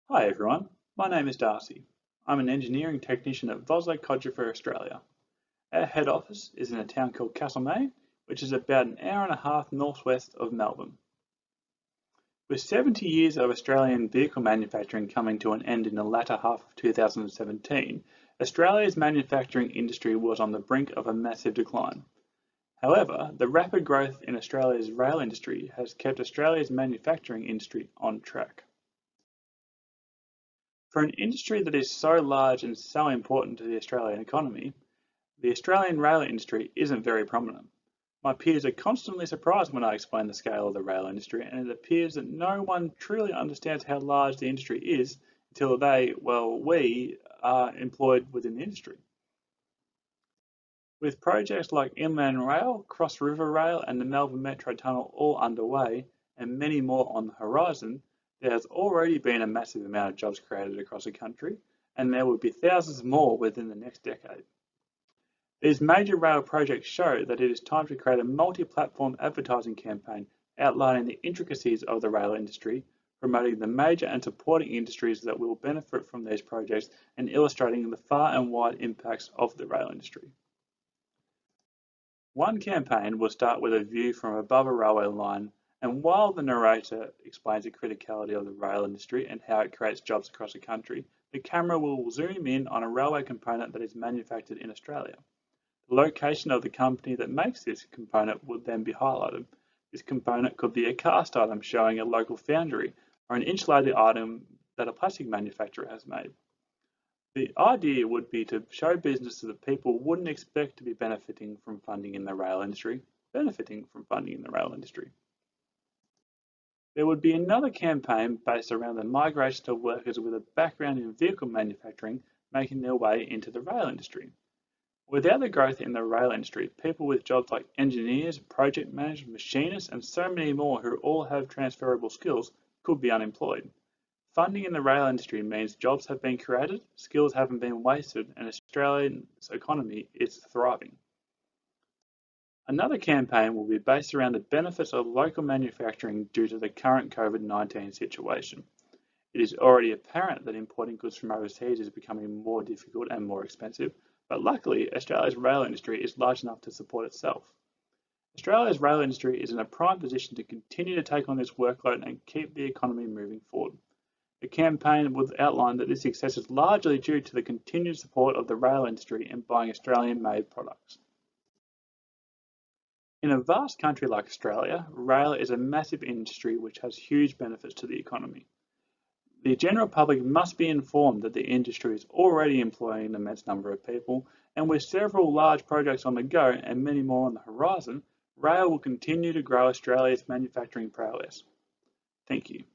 Hi everyone, my name is Darcy. I'm an engineering technician at AusRAIL for Australia. Our head office is in a town called Castlemaine, which is about an hour and a half northwest of Melbourne. With 70 years of Australian vehicle manufacturing coming to an end in the latter half of 2017, Australia's manufacturing industry was on the brink of a massive decline. However, the rapid growth in Australia's rail industry has kept Australia's manufacturing industry on track. For an industry that is so large and so important to the Australian economy, the Australian rail industry isn't very prominent. My peers are constantly surprised when I explain the scale of the rail industry, and it appears that no one truly understands how large the industry is until we are employed within the industry. With projects like Inland Rail, Cross River Rail, and the Melbourne Metro Tunnel all underway, and many more on the horizon, there has already been a massive amount of jobs created across the country, and there will be thousands more within the next decade. These major rail projects show that it is time to create a multi-platform advertising campaign outlining the intricacies of the rail industry, promoting the major and supporting industries that will benefit from these projects, and illustrating the far and wide impacts of the rail industry. One campaign will start with a view from above a railway line, and while the narrator explains the criticality of the rail industry and how it creates jobs across the country, the camera will zoom in on a railway component that is manufactured in Australia. The location of the company that makes this component would then be highlighted. This component could be a cast item showing a local foundry, or an insulated item that a plastic manufacturer has made. The idea would be to show businesses that people wouldn't expect to be benefiting from funding in the rail industry. There would be another campaign based around the migration of workers with a background in vehicle manufacturing making their way into the rail industry. Without the growth in the rail industry, people with jobs like engineers, project managers, machinists, and so many more who all have transferable skills could be unemployed. Funding in the rail industry means jobs have been created, skills haven't been wasted, and Australia's economy is thriving. Another campaign will be based around the benefits of local manufacturing due to the current COVID-19 situation. It is already apparent that importing goods from overseas is becoming more difficult and more expensive, but luckily Australia's rail industry is large enough to support itself. Australia's rail industry is in a prime position to continue to take on this workload and keep the economy moving forward. The campaign would outline that this success is largely due to the continued support of the rail industry in buying Australian-made products. In a vast country like Australia, rail is a massive industry which has huge benefits to the economy. The general public must be informed that the industry is already employing an immense number of people, and with several large projects on the go and many more on the horizon, rail will continue to grow Australia's manufacturing prowess. Thank you.